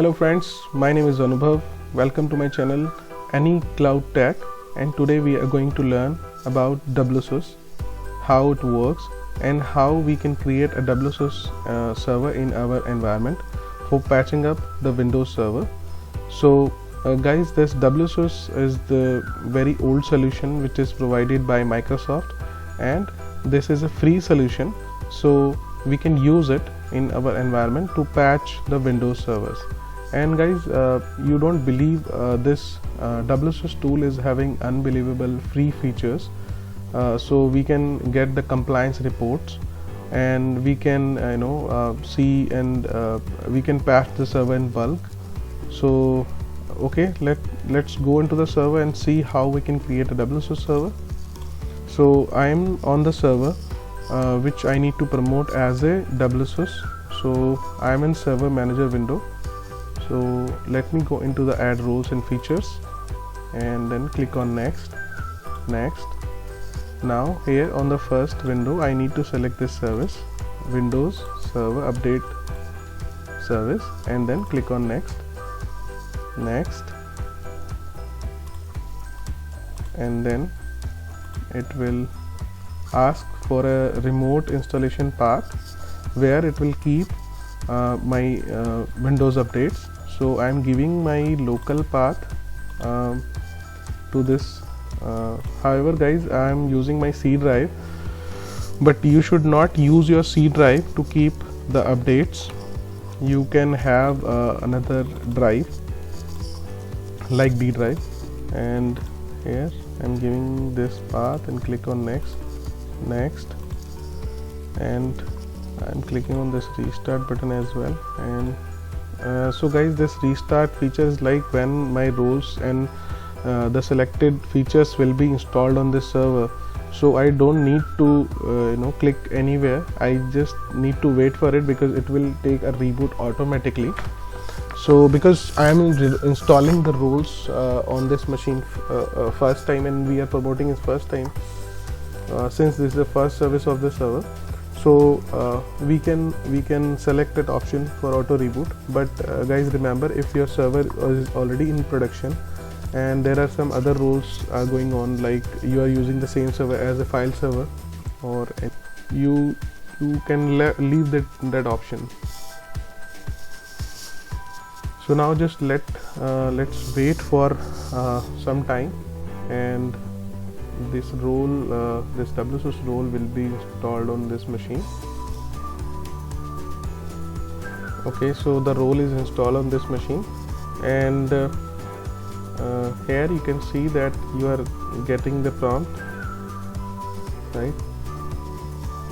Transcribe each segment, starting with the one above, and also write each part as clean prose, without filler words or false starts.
Hello friends, my name is Anubhav. Welcome to my channel Any Cloud Tech, and today we are going to learn about WSUS, how it works and how we can create a WSUS server in our environment for patching up the Windows server. So guys, this WSUS is the very old solution which is provided by Microsoft, and this is a free solution, so we can use it in our environment to patch the Windows servers. And guys, you don't believe this WSUS tool is having unbelievable free features. So we can get the compliance reports, and we can see, and we can patch the server in bulk. So okay, let's go into the server and see how we can create a WSUS server. So I'm on the server which I need to promote as a WSUS. So I'm in server manager window. So let me go into the add roles and features and then click on next. Now here on the first window I need to select this service, Windows Server Update Service, and then click on next, and then it will ask for a remote installation path where it will keep my Windows updates. So I am giving my local path to this. However guys, I am using my C drive, but you should not use your C drive to keep the updates. You can have another drive like D drive, and here I am giving this path and click on next, and I'm clicking on this restart button as well. And so guys, this restart feature is like when my roles and the selected features will be installed on this server. So I don't need to click anywhere. I just need to wait for it because it will take a reboot automatically. So because I am installing the roles on this machine first time, and we are promoting it first time, since this is the first service of the server. So we can select that option for auto reboot. But guys, remember, if your server is already in production and there are some other roles are going on, like you are using the same server as a file server, or you can leave that option. So now just let's wait for some time, and this role, this WSUS role will be installed on this machine. Okay, so the role is installed on this machine, and here you can see that you are getting the prompt, right?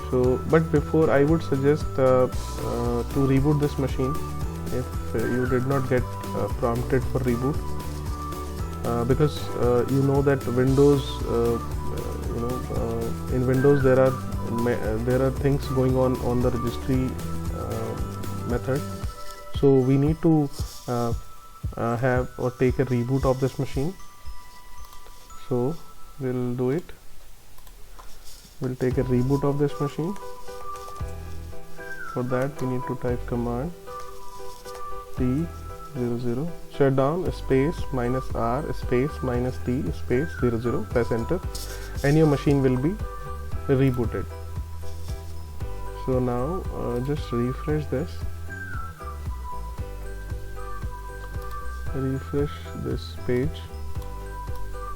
So but before, I would suggest to reboot this machine if you did not get prompted for reboot. Because you know that Windows, in Windows there are things going on the registry method. So we need to have or take a reboot of this machine. So we'll do it. We'll take a reboot of this machine. For that we need to type command T00 shutdown space -R space -T space 00. Press enter and your machine will be rebooted. So now just refresh this, page,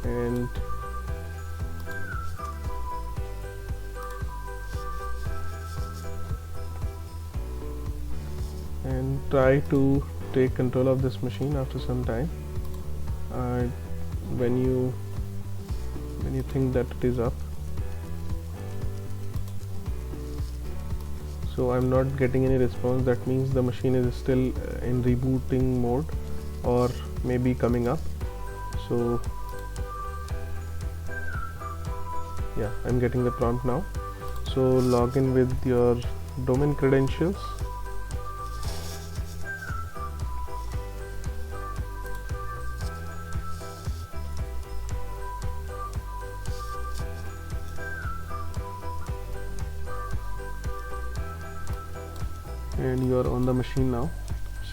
and try to take control of this machine after some time. When you think that it is up. So I'm not getting any response. That means the machine is still in rebooting mode, or maybe coming up. So yeah, I'm getting the prompt now. So log in with your domain credentials. And you are on the machine now.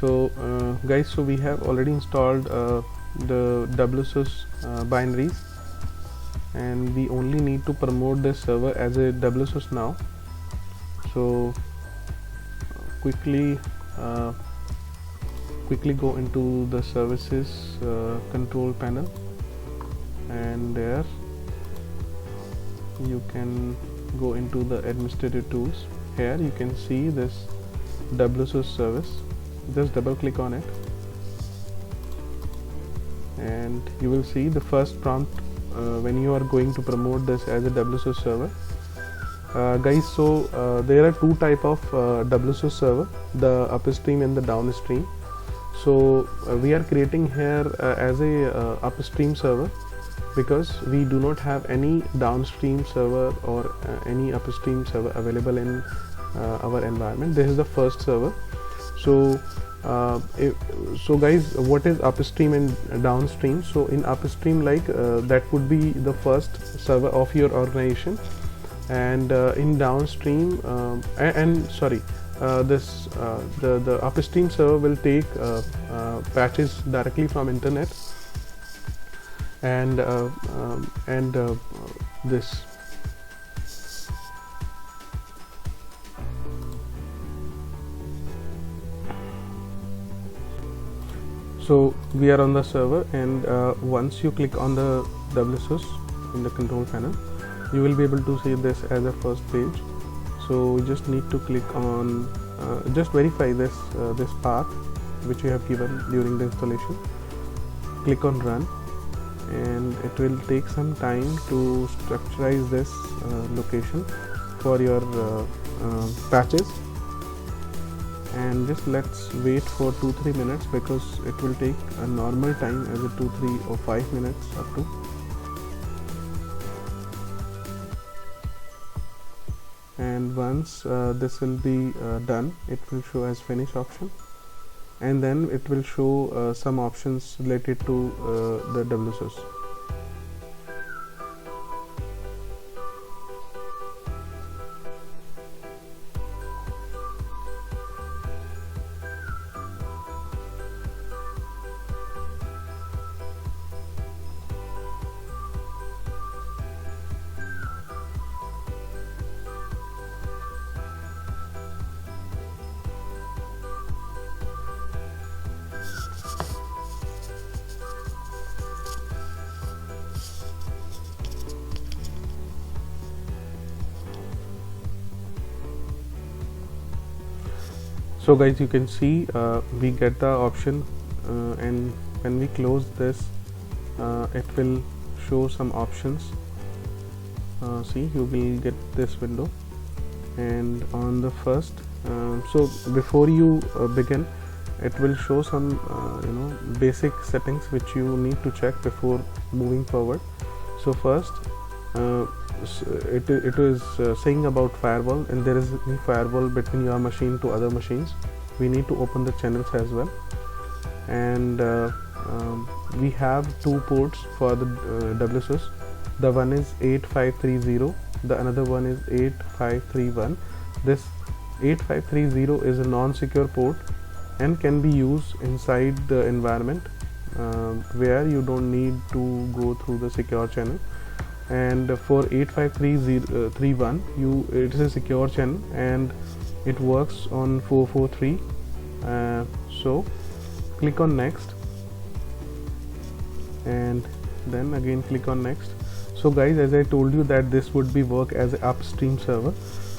Guys, so we have already installed the WSUS binaries, and we only need to promote this server as a WSUS now. So quickly go into the services control panel, and there you can go into the administrative tools. Here you can see this WSUS service. Just double click on it, and you will see the first prompt when you are going to promote this as a WSUS server. Guys, so there are two type of WSUS server, the upstream and the downstream. So we are creating here as a upstream server because we do not have any downstream server or any upstream server available in our environment. This is the first server. So so guys, what is upstream and downstream? So in upstream, like that would be the first server of your organization, and in downstream the upstream server will take patches directly from internet, and this. So we are on the server, and once you click on the WSUS in the control panel, you will be able to see this as a first page. So you just need to click on just verify this path which you have given during the installation. Click on run, and it will take some time to structurize this location for your patches, and just let's wait for 2-3 minutes because it will take a normal time as a 2-3 or 5 minutes up to. And once this will be done, it will show as finish option, and then it will show some options related to the WSUS. So guys, you can see we get the option, and when we close this, it will show some options. See, you will get this window, and on the first, so before you begin, it will show some basic settings which you need to check before moving forward. So first, it is saying about firewall, and there is a firewall between your machine to other machines. We need to open the channels as well, and we have two ports for the WSUS. The one is 8530, the another one is 8531. This 8530 is a non-secure port and can be used inside the environment where you don't need to go through the secure channel. And for 8531, it is a secure channel and it works on 443. So click on next, and then again click on next. So guys, as I told you that this would be work as an upstream server,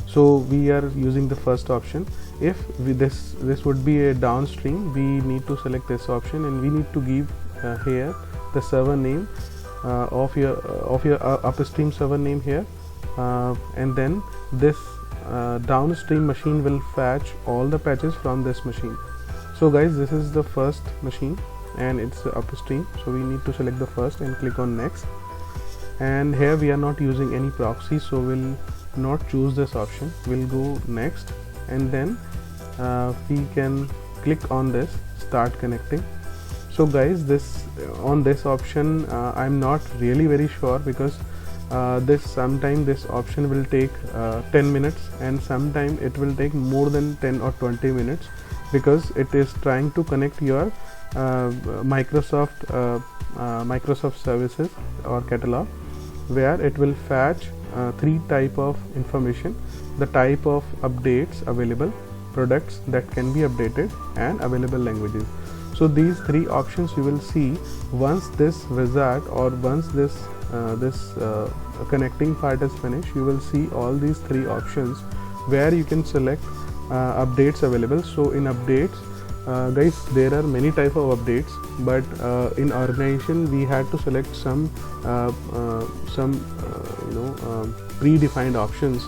so we are using the first option. If this would be a downstream, we need to select this option, and we need to give here the server name of your upstream server name here, and then this downstream machine will fetch all the patches from this machine. So guys, this is the first machine and it's upstream, so we need to select the first and click on next. And here we are not using any proxy, so we'll not choose this option. We'll go next, and then we can click on this start connecting. So guys, on this option I'm not really very sure, because sometime this option will take 10 minutes and sometime it will take more than 10 or 20 minutes. because it is trying to connect your Microsoft services or catalog, where it will fetch three type of information: the type of updates available, products that can be updated, and available languages. So these three options you will see once this wizard, or once this connecting part is finished. You will see all these three options where you can select updates available. So in updates, guys, there are many type of updates, but in organization we had to select some predefined options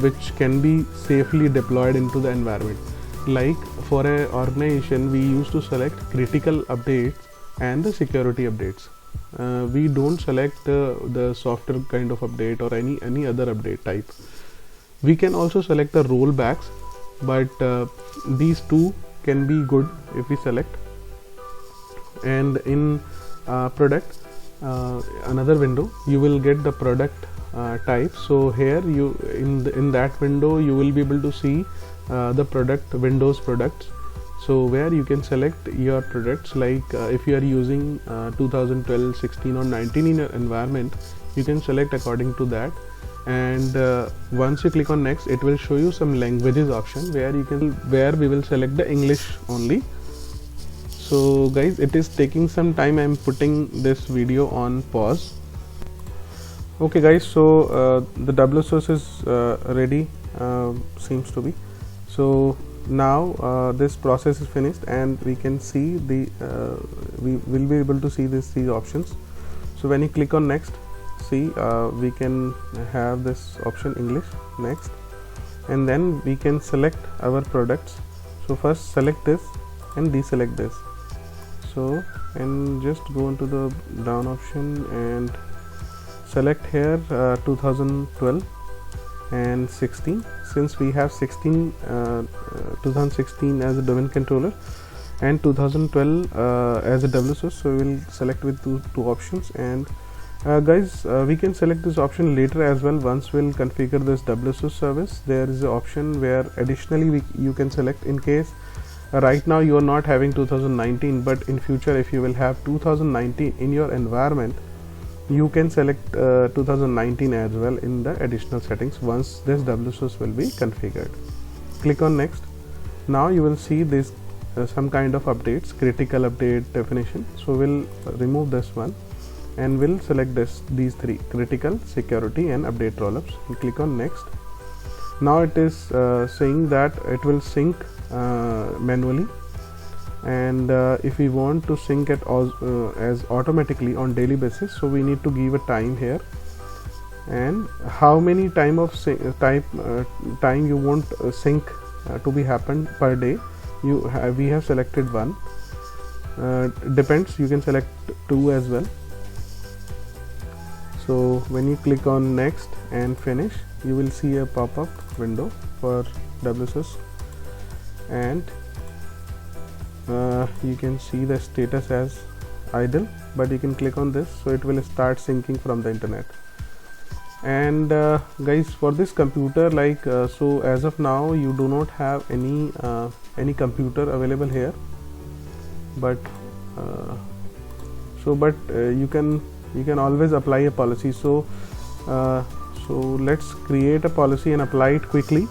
which can be safely deployed into the environment. Like for an organization, we used to select critical updates and the security updates. We don't select the software kind of update or any other update type. We can also select the rollbacks, but these two can be good if we select. And in product, another window, you will get the product type. So here you in that window you will be able to see the product, Windows products. So where you can select your products, like if you are using 2012, 16 or 19 in your environment, you can select according to that. And once you click on next, it will show you some languages option where we will select the English only. So guys, it is taking some time. I'm putting this video on pause. Okay guys, so the WSOS is ready, seems to be. So now this process is finished, and we can see the we will be able to see these options. So when you click on next, see we can have this option English, next, and then we can select our products. So first select this and deselect this. So and just go into the down option and select here 2012 and 16, since we have 2016 as a domain controller and 2012 as a WSOS, so we will select with two options. And guys, we can select this option later as well. Once we'll configure this WSOS service, there is an option where additionally you can select, in case right now you are not having 2019, but in future if you will have 2019 in your environment, you can select 2019 as well in the additional settings once this WSOS will be configured. Click on next. Now you will see this some kind of updates, critical update definition. So we'll remove this one and we'll select these three: critical, security, and update rollups. And click on next. Now it is saying that it will sync manually, and if we want to sync it as automatically on daily basis, so we need to give a time here, and how many time you want sync to be happen per day. We have selected 1. Depends, you can select 2 as well. So when you click on next and finish, you will see a pop-up window for WSOS, and you can see the status as idle, but you can click on this, so it will start syncing from the internet. And guys, for this computer, like so as of now you do not have any computer available here, but you can always apply a policy. So let's create a policy and apply it quickly.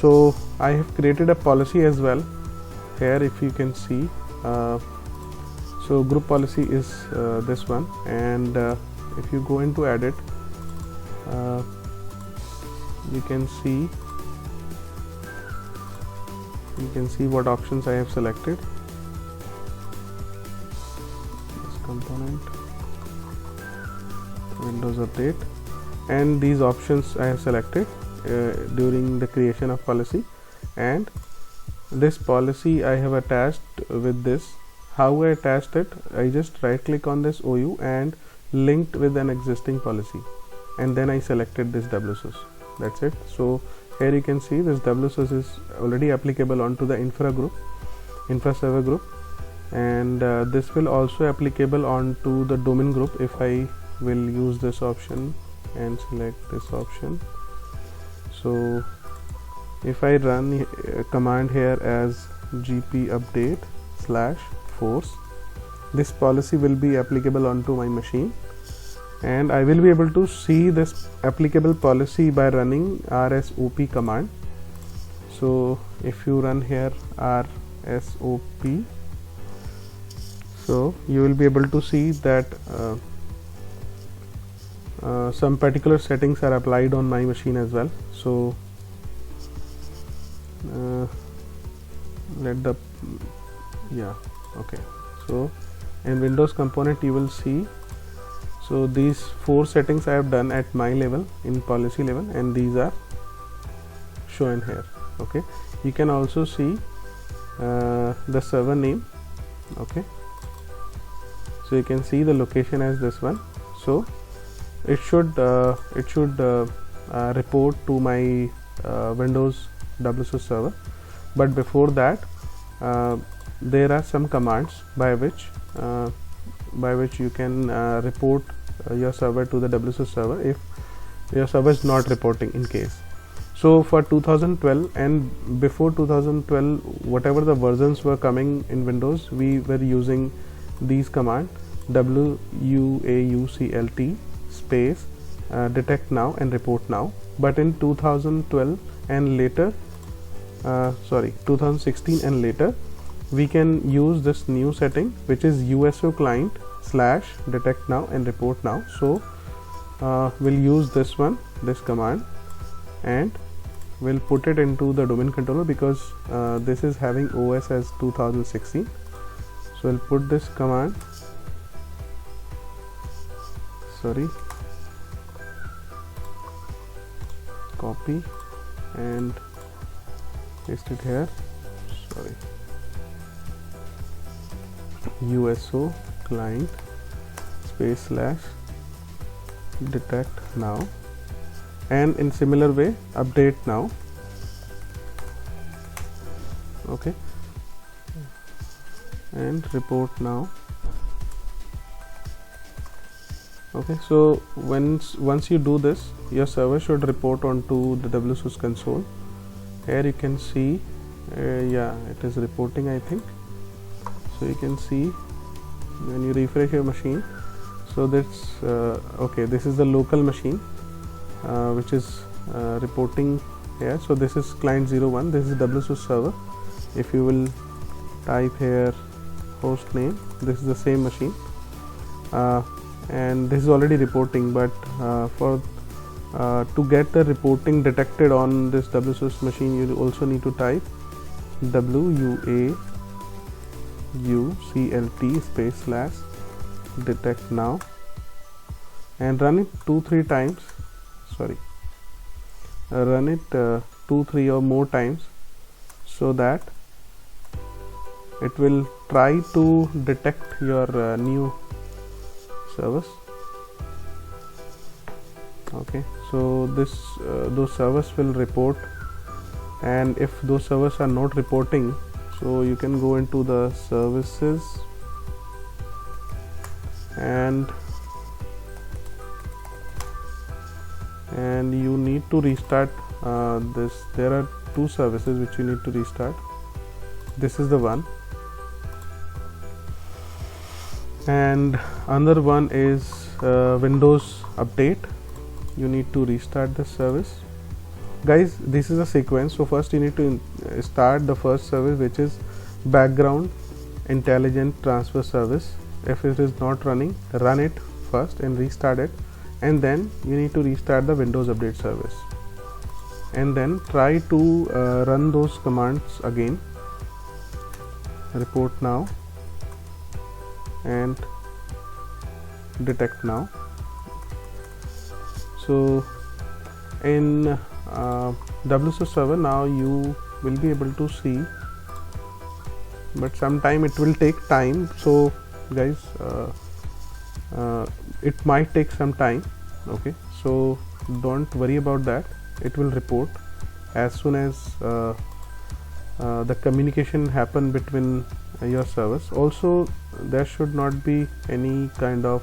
So I have created a policy as well here, if you can see. So group policy is this one, and if you go into edit, you can see what options I have selected. This component, Windows Update, and these options I have selected during the creation of policy. And this policy I have attached with this. How I attached it? I just right click on this OU and linked with an existing policy, and then I selected this WSOS. That's it. So here you can see this WSOS is already applicable onto the infra server group, and this will also applicable onto the domain group if I will use this option and select this option. So if I run a command here as gp update /force. This policy will be applicable onto my machine, and I will be able to see this applicable policy by running rsop command. So if you run here rsop, so you will be able to see that some particular settings are applied on my machine as well. So so in Windows component you will see, so these 4 settings I have done at my level in policy level, and these are shown here. Okay, you can also see the server name. Okay, so you can see the location as this one. So it should report to my Windows WSUS server, but before that there are some commands by which you can report your server to the WSUS server if your server is not reporting in case. So for 2012 and before 2012, whatever the versions were coming in Windows, we were using these commands WUAUCLT space detect now and report now. But in 2012 and later 2016 and later, we can use this new setting, which is USO client / detect now and report now. So we'll use this command, and we'll put it into the domain controller because this is having OS as 2016. So we'll put this command, copy and paste it here. USO client space / detect now, and in similar way update now. Okay, and report now. Okay, so once you do this, your server should report onto the WSUS console. Here you can see it is reporting, I think. So you can see when you refresh your machine, so that's okay, this is the local machine which is reporting here. So this is client 01, this is WSUS server. If you will type here host name, this is the same machine, and this is already reporting, but to get the reporting detected on this WSUS machine, you also need to type WUAUCLT space / detect now and run it 2-3 times. Run it 2-3 or more times, so that it will try to detect your new service. Okay, so those servers will report, and if those servers are not reporting, so you can go into the services and you need to restart this. There are 2 services which you need to restart. This is the one, and another one is Windows Update. You need to restart the service. Guys, this is a sequence. So first you need to start the first service, which is background intelligent transfer service. If it is not running, run it first and restart it, and then you need to restart the Windows Update service, and then try to run those commands again. Report now and detect now. So in WSUS server now you will be able to see, but sometime it will take time. So guys, it might take some time. Okay, so don't worry about that. It will report as soon as the communication happen between your servers. Also, there should not be any kind of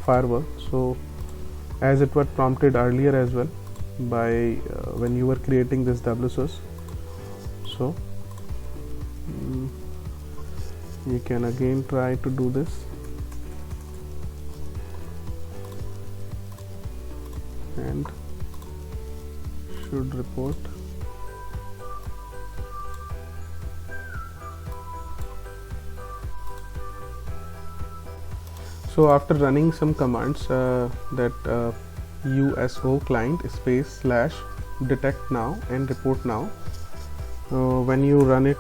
firewall, so as it was prompted earlier as well by when you were creating this WSUS. So You can again try to do this, and should report. So after running some commands, that USO client space / detect now and report now, when you run it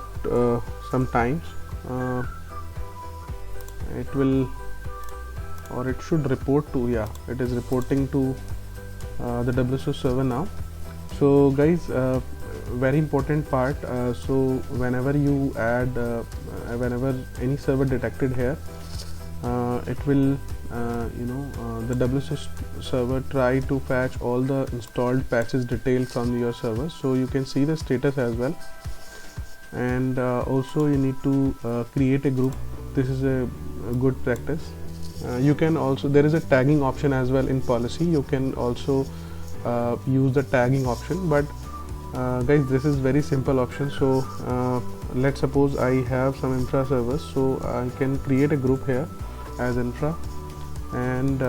sometimes, it will, or it should report to, yeah, it is reporting to the WSO server now. So guys, very important part, so whenever you add whenever any server detected here, it will the WSO server try to fetch all the installed patches detail from your server, so you can see the status as well. And also you need to create a group. This is a good practice. You can also, there is a tagging option as well in policy. You can also use the tagging option, but guys, this is very simple option. So let's suppose I have some infra servers, so I can create a group here as infra, and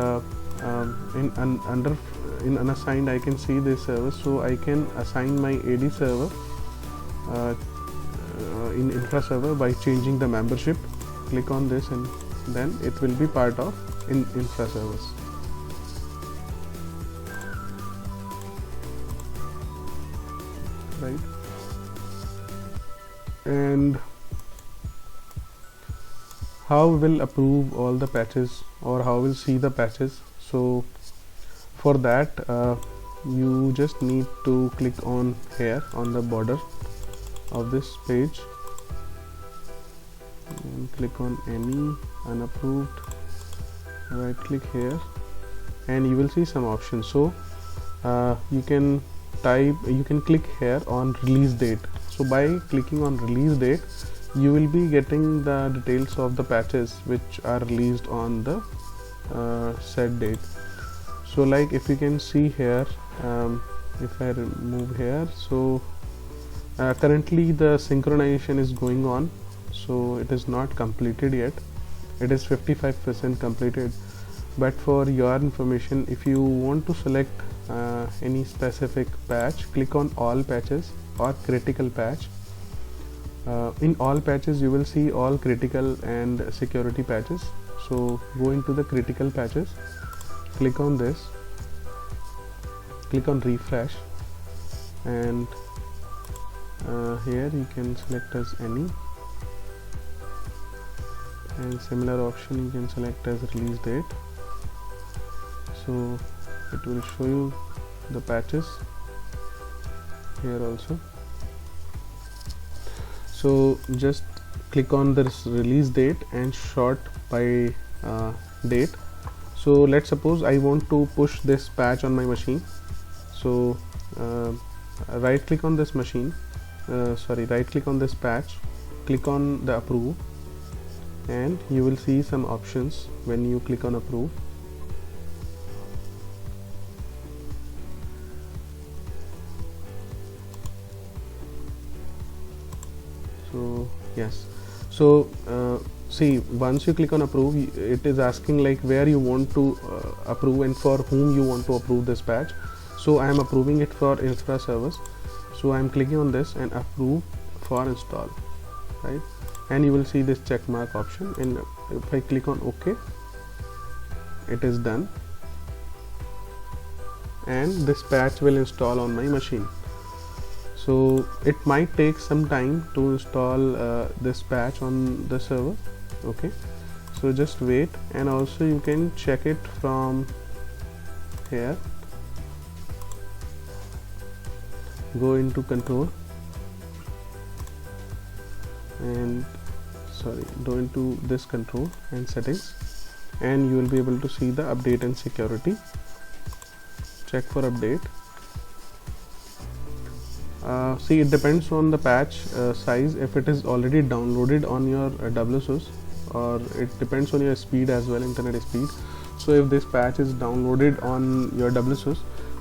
in unassigned I can see this server, so I can assign my AD server in infra server by changing the membership. Click on this and then it will be part of infra servers. Right, and how will approve all the patches, or how will see the patches? So for that, you just need to click on here on the border of this page and click on any unapproved, right click here, and you will see some options. So you can click here on release date. So by clicking on release date, you will be getting the details of the patches which are released on the set date. So like if you can see here, if I move here, so currently the synchronization is going on, so it is not completed yet. It is 55% completed. But for your information, if you want to select any specific patch, click on all patches or critical patch. In all patches you will see all critical and security patches. So go into the critical patches, click on this, click on refresh, and here you can select as any, and similar option you can select as release date. So it will show you the patches here also. So just click on this release date and sort by date. So let's suppose I want to push this patch on my machine. So right click on this machine, right click on this patch, click on the approve, and you will see some options when you click on approve. So yes, so see, once you click on approve, it is asking like where you want to approve and for whom you want to approve this patch. So I am approving it for infra servers, so I am clicking on this and approve for install, right? And you will see this check mark option, and if I click on OK, it is done, and this patch will install on my machine. So it might take some time to install this patch on the server. Okay, so just wait, and also you can check it from here. Go into control and go into this control and settings, and you will be able to see the update and security. Check for update. See, it depends on the patch size, if it is already downloaded on your WSOs, or it depends on your speed as well, internet speed. So if this patch is downloaded on your WSOs,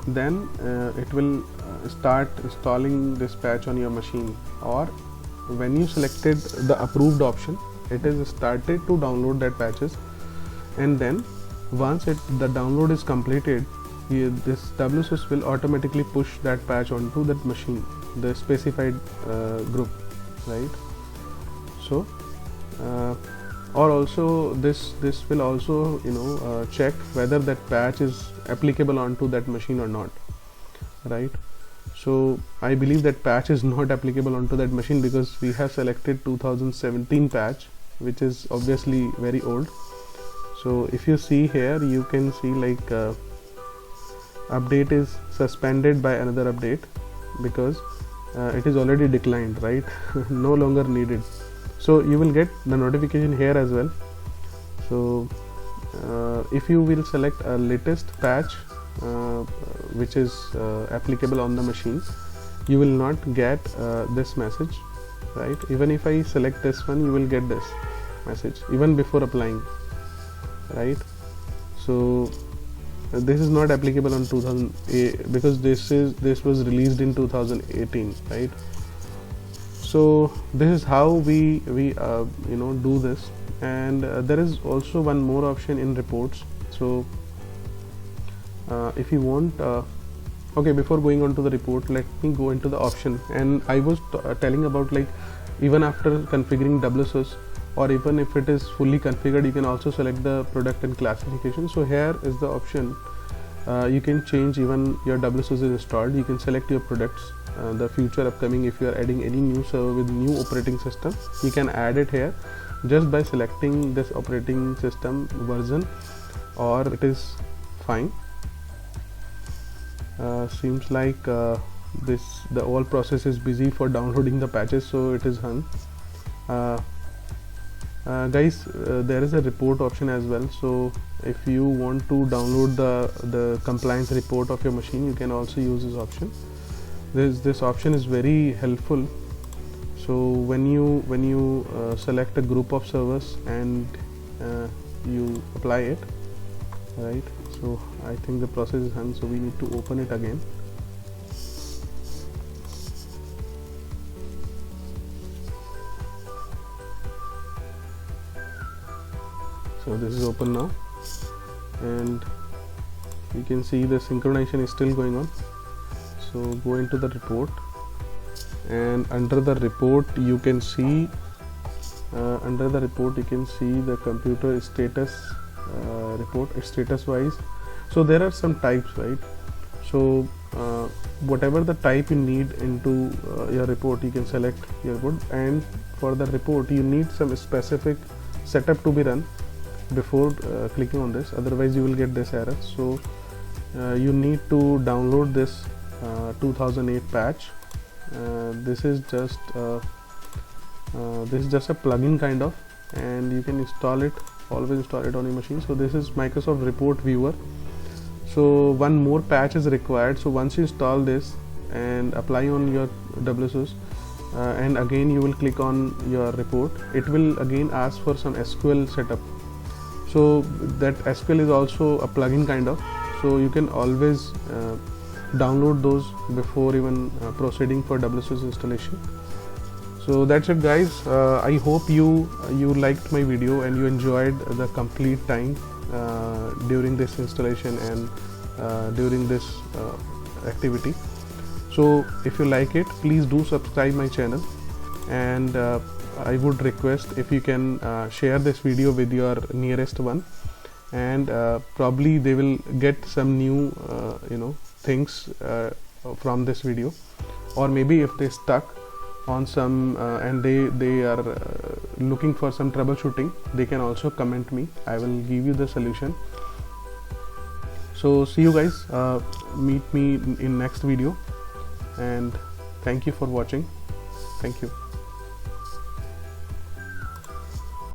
then it will start installing this patch on your machine, or when you selected the approved option, it is started to download that patches, and then once the download is completed, this WSUS will automatically push that patch onto that machine, the specified group, right? So or also this will also check whether that patch is applicable onto that machine or not, right? So I believe that patch is not applicable onto that machine because we have selected 2017 patch, which is obviously very old. So if you see here, you can see like update is suspended by another update because it is already declined, right? No longer needed. So you will get the notification here as well. So if you will select a latest patch which is applicable on the machine, you will not get this message, right? Even if I select this one, you will get this message even before applying, right? So this is not applicable on 2008 because this was released in 2018, right? So this is how we do this. And there is also one more option in reports. So if you want okay, before going on to the report, let me go into the option. And I was telling about, like, even after configuring WSUS, or even if it is fully configured, you can also select the product and classification. So here is the option. You can change, even your WSUS is installed, you can select your products, the future upcoming. If you are adding any new server with new operating system, you can add it here just by selecting this operating system version, or it is fine. Seems like the whole process is busy for downloading the patches, so it is hung. Guys, there is a report option as well. So if you want to download the compliance report of your machine, you can also use this option. This option is very helpful. So when you select a group of servers and you apply it, right? So I think the process is hung, so we need to open it again. So this is open now, and you can see the synchronization is still going on. So go into the report, and under the report you can see the computer status report, status wise. So there are some types, right? So whatever the type you need into your report, you can select your report. And for the report, you need some specific setup to be run before clicking on this, otherwise you will get this error. So you need to download this 2008 patch. This is just a plugin kind of, and you can always install it on your machine. So this is Microsoft Report Viewer. So one more patch is required. So once you install this and apply on your WSUS, and again you will click on your report, it will again ask for some SQL setup. So that SQL is also a plugin kind of, so you can always download those before even proceeding for WSUS installation. So that's it, guys. I hope you liked my video and you enjoyed the complete time during this installation and during this activity. So if you like it, please do subscribe my channel, and I would request if you can share this video with your nearest one, and probably they will get some new things from this video. Or maybe if they stuck on some and they are looking for some troubleshooting, they can also comment me. I will give you the solution. So see you guys, meet me in next video, and thank you for watching. Thank you.